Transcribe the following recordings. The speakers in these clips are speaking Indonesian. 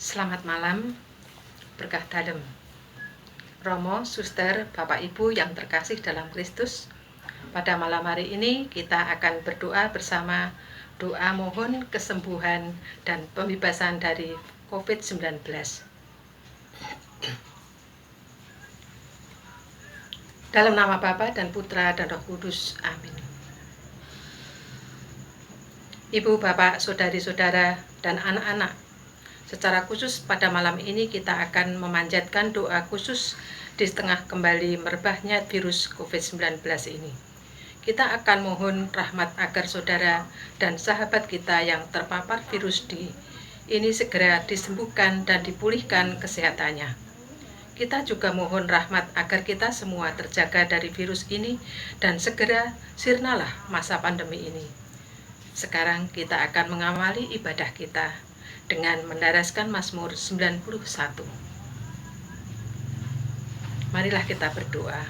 Selamat malam, berkah dalem. Romo, suster, Bapak Ibu yang terkasih dalam Kristus, pada malam hari ini kita akan berdoa bersama doa mohon kesembuhan dan pembebasan dari COVID-19. Dalam nama Bapa dan Putra dan Roh Kudus, amin. Ibu, Bapak, saudari-saudara, dan anak-anak, secara khusus pada malam ini kita akan memanjatkan doa khusus di setengah kembali merebahnya virus COVID-19 ini. Kita akan mohon rahmat agar saudara dan sahabat kita yang terpapar virus ini segera disembuhkan dan dipulihkan kesehatannya. Kita juga mohon rahmat agar kita semua terjaga dari virus ini dan segera sirnalah masa pandemi ini. Sekarang kita akan mengawali ibadah kita dengan mendaraskan Mazmur 91. Marilah kita berdoa.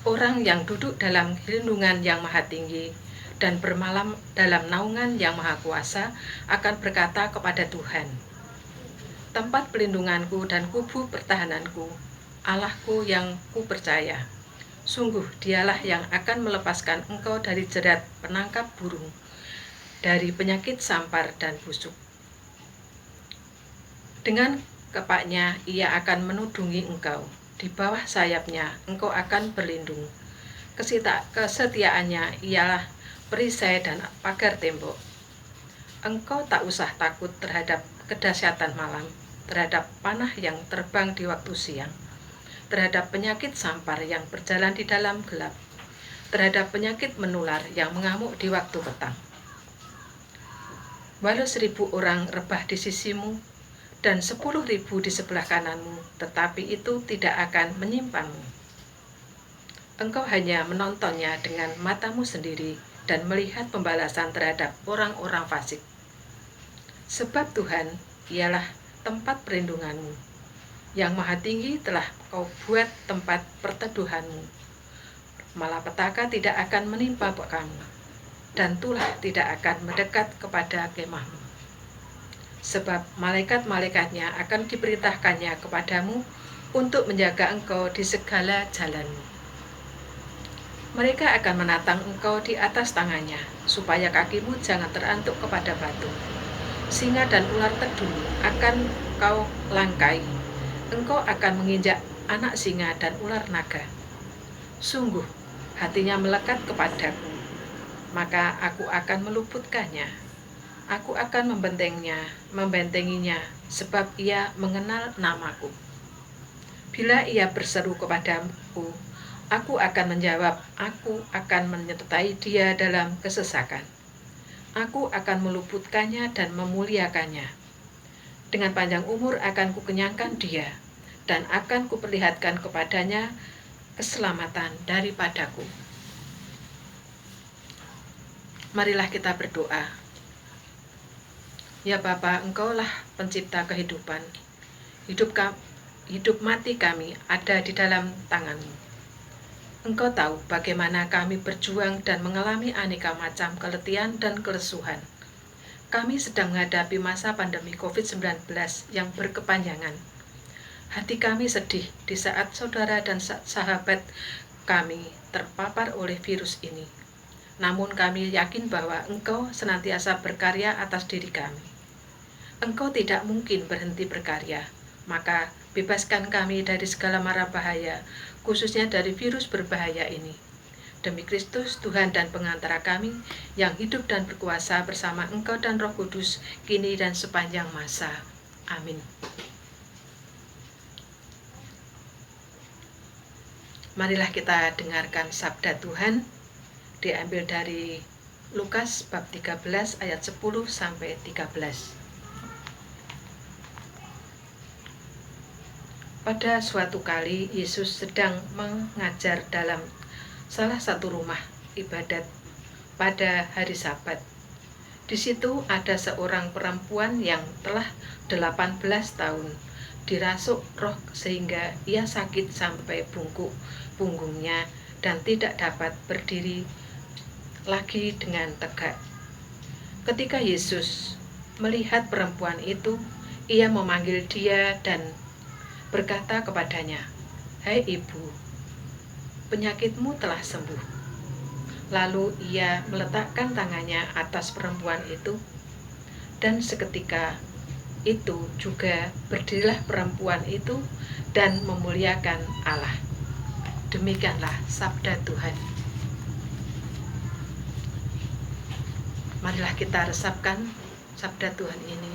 Orang yang duduk dalam lindungan yang maha tinggi dan bermalam dalam naungan yang maha kuasa akan berkata kepada Tuhan, tempat pelindunganku dan kubu pertahananku, Allahku yang ku percaya. Sungguh dialah yang akan melepaskan engkau dari jerat penangkap burung, dari penyakit sampar dan busuk. Dengan kepaknya ia akan menudungi engkau, di bawah sayapnya engkau akan berlindung. Kesetiaannya ialah perisai dan pagar tembok. Engkau tak usah takut terhadap kedahsyatan malam, terhadap panah yang terbang di waktu siang, terhadap penyakit sampar yang berjalan di dalam gelap, terhadap penyakit menular yang mengamuk di waktu petang. Walau 1000 orang rebah di sisimu dan 10.000 di sebelah kananmu, tetapi itu tidak akan menyimpanmu. Engkau hanya menontonnya dengan matamu sendiri dan melihat pembalasan terhadap orang-orang fasik. Sebab Tuhan ialah tempat perlindunganmu, yang maha tinggi telah kau buat tempat perteduhanmu. Malapetaka tidak akan menimpa kamu, dan tulah tidak akan mendekat kepada kemahmu. Sebab malaikat-malaikatnya akan diperintahkannya kepadamu untuk menjaga engkau di segala jalanmu. Mereka akan menatang engkau di atas tangannya, supaya kakimu jangan terantuk kepada batu. Singa dan ular tedung akan kau langkai. Engkau akan menginjak anak singa dan ular naga. Sungguh, hatinya melekat kepadaku, maka aku akan meluputkannya. Aku akan membentenginya, sebab ia mengenal namaku. Bila ia berseru kepadaku, aku akan menjawab, aku akan menyertai dia dalam kesesakan. Aku akan meluputkannya dan memuliakannya. Dengan panjang umur akan kukenyangkan dia, dan akan kuperlihatkan kepadanya keselamatan daripadaku. Marilah kita berdoa. Ya Bapa, Engkaulah pencipta kehidupan. Hidup mati kami ada di dalam tangan-Mu. Engkau tahu bagaimana kami berjuang dan mengalami aneka macam keletihan dan kelesuhan. Kami sedang menghadapi masa pandemi COVID-19 yang berkepanjangan. Hati kami sedih di saat saudara dan sahabat kami terpapar oleh virus ini. Namun kami yakin bahwa Engkau senantiasa berkarya atas diri kami. Engkau tidak mungkin berhenti berkarya, maka bebaskan kami dari segala mara bahaya, khususnya dari virus berbahaya ini. Demi Kristus, Tuhan dan pengantara kami, yang hidup dan berkuasa bersama Engkau dan Roh Kudus, kini dan sepanjang masa. Amin. Marilah kita dengarkan sabda Tuhan, diambil dari Lukas bab 13 ayat 10-13. Pada suatu kali Yesus sedang mengajar dalam salah satu rumah ibadat pada hari Sabat. Di situ ada seorang perempuan yang telah 18 tahun dirasuk roh sehingga ia sakit sampai bungkuk punggungnya dan tidak dapat berdiri lagi dengan tegak. Ketika Yesus melihat perempuan itu, Ia memanggil dia dan berkata kepadanya, "Hai ibu, penyakitmu telah sembuh." Lalu ia meletakkan tangannya atas perempuan itu, dan seketika itu juga berdirilah perempuan itu dan memuliakan Allah. Demikianlah sabda Tuhan. Marilah kita resapkan sabda Tuhan ini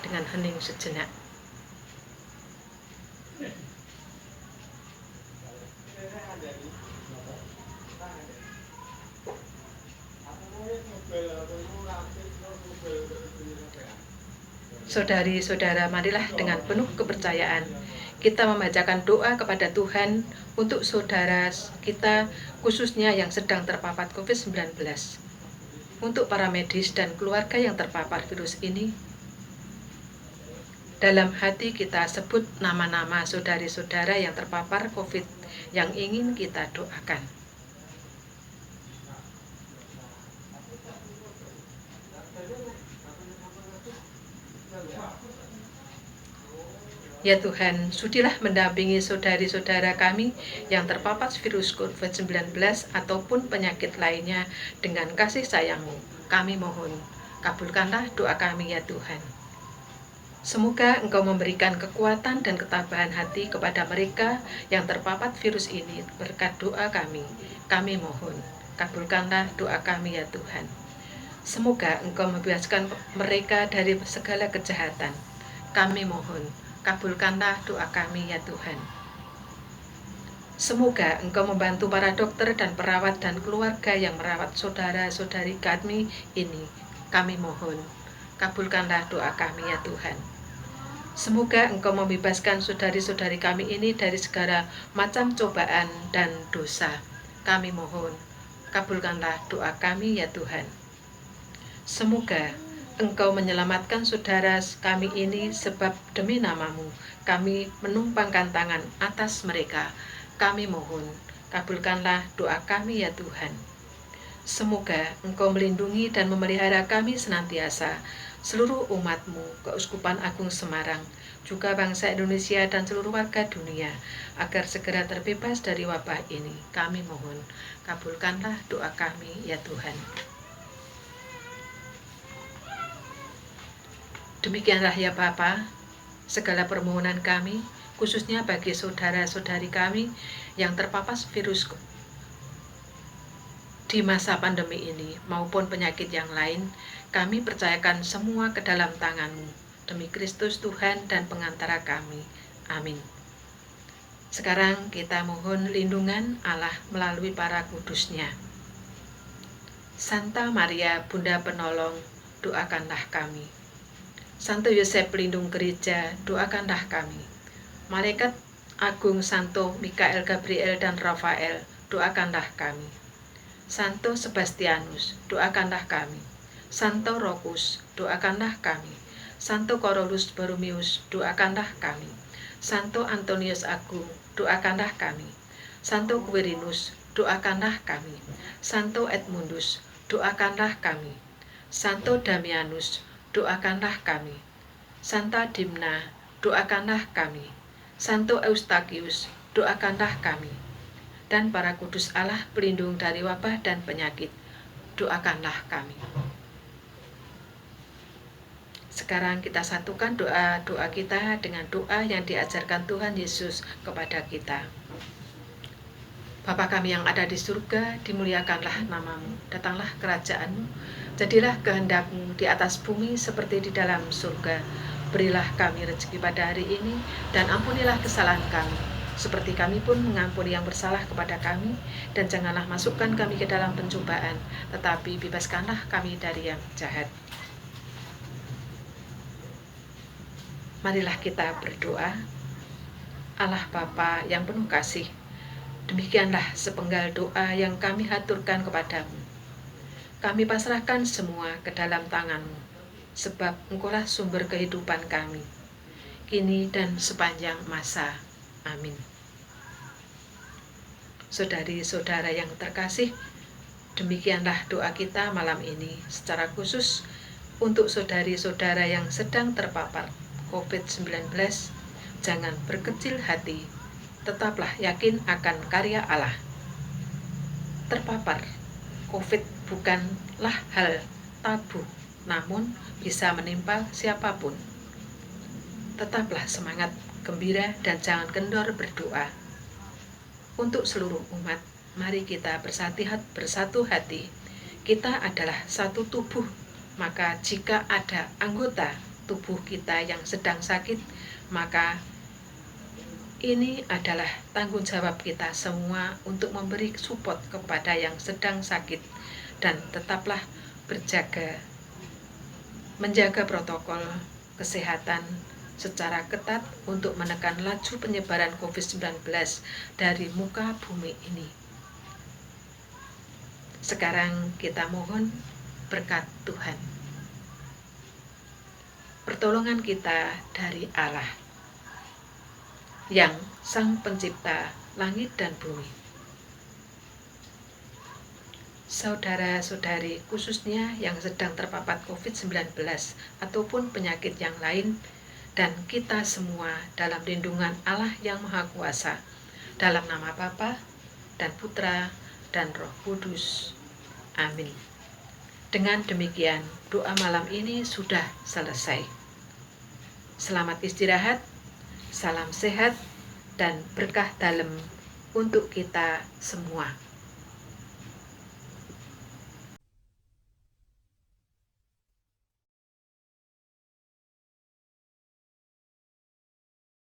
dengan hening sejenak. Saudari-saudara, marilah dengan penuh kepercayaan kita membacakan doa kepada Tuhan untuk saudara kita, khususnya yang sedang terpapar COVID-19. Untuk para medis dan keluarga yang terpapar virus ini, dalam hati kita sebut nama-nama saudari-saudara yang terpapar COVID yang ingin kita doakan. Ya Tuhan, sudilah mendampingi saudari-saudara kami yang terpapar virus COVID-19 ataupun penyakit lainnya dengan kasih sayang-Mu. Kami mohon, kabulkanlah doa kami ya Tuhan. Semoga Engkau memberikan kekuatan dan ketabahan hati kepada mereka yang terpapar virus ini berkat doa kami. Kami mohon, kabulkanlah doa kami ya Tuhan. Semoga Engkau membebaskan mereka dari segala kejahatan. Kami mohon, kabulkanlah doa kami ya Tuhan. Semoga Engkau membantu para dokter dan perawat dan keluarga yang merawat saudara-saudari kami ini. Kami mohon, kabulkanlah doa kami ya Tuhan. Semoga Engkau membebaskan saudari-saudari kami ini dari segala macam cobaan dan dosa. Kami mohon, kabulkanlah doa kami ya Tuhan. Semoga Engkau menyelamatkan saudara kami ini, sebab demi nama-Mu kami menumpangkan tangan atas mereka. Kami mohon, kabulkanlah doa kami ya Tuhan. Semoga Engkau melindungi dan memelihara kami senantiasa, seluruh umat-Mu, Keuskupan Agung Semarang, juga bangsa Indonesia dan seluruh warga dunia, agar segera terbebas dari wabah ini. Kami mohon, kabulkanlah doa kami ya Tuhan. Demikianlah ya Bapa, segala permohonan kami, khususnya bagi saudara-saudari kami yang terpapar virus di masa pandemi ini maupun penyakit yang lain, kami percayakan semua ke dalam tangan-Mu, demi Kristus Tuhan dan pengantara kami. Amin. Sekarang kita mohon lindungan Allah melalui para kudus-Nya. Santa Maria, Bunda Penolong, doakanlah kami. Santo Yosef, pelindung gereja, doakanlah kami. Malaikat Agung Santo Mikael, Gabriel, dan Rafael, doakanlah kami. Santo Sebastianus, doakanlah kami. Santo Rokus, doakanlah kami. Santo Korolus Borromeus, doakanlah kami. Santo Antonius Agung, doakanlah kami. Santo Quirinus, doakanlah kami. Santo Edmundus, doakanlah kami. Santo Damianus, doakanlah kami. Santa Dimna, doakanlah kami. Santo Eustachius, doakanlah kami. Dan para kudus Allah, pelindung dari wabah dan penyakit, doakanlah kami. Sekarang kita satukan doa-doa kita dengan doa yang diajarkan Tuhan Yesus kepada kita. Bapa kami yang ada di surga, dimuliakanlah nama-Mu, datanglah kerajaan-Mu, jadilah kehendak-Mu di atas bumi seperti di dalam surga. Berilah kami rezeki pada hari ini, dan ampunilah kesalahan kami, seperti kami pun mengampuni yang bersalah kepada kami, dan janganlah masukkan kami ke dalam pencobaan, tetapi bebaskanlah kami dari yang jahat. Marilah kita berdoa. Allah Bapa yang penuh kasih, demikianlah sepenggal doa yang kami haturkan kepadamu. Kami pasrahkan semua ke dalam tangan-Mu, sebab Engkaulah sumber kehidupan kami, kini dan sepanjang masa. Amin. Saudari-saudara yang terkasih, demikianlah doa kita malam ini secara khusus untuk saudari-saudara yang sedang terpapar COVID-19, jangan berkecil hati, tetaplah yakin akan karya Allah. Terpapar COVID bukanlah hal tabu, namun bisa menimpa siapapun. Tetaplah semangat, gembira, dan jangan kendor berdoa. Untuk seluruh umat, mari kita bersatu hati. Kita adalah satu tubuh, maka jika ada anggota tubuh kita yang sedang sakit, maka ini adalah tanggung jawab kita semua untuk memberi support kepada yang sedang sakit, dan tetaplah menjaga protokol kesehatan secara ketat untuk menekan laju penyebaran COVID-19 dari muka bumi ini. Sekarang kita mohon berkat Tuhan. Pertolongan kita dari Allah, yang Sang Pencipta langit dan bumi. Saudara-saudari khususnya yang sedang terpapar COVID-19 ataupun penyakit yang lain, dan kita semua dalam lindungan Allah yang Maha Kuasa, dalam nama Bapa dan Putra dan Roh Kudus. Amin. Dengan demikian, doa malam ini sudah selesai. Selamat istirahat, salam sehat, dan berkah dalam untuk kita semua.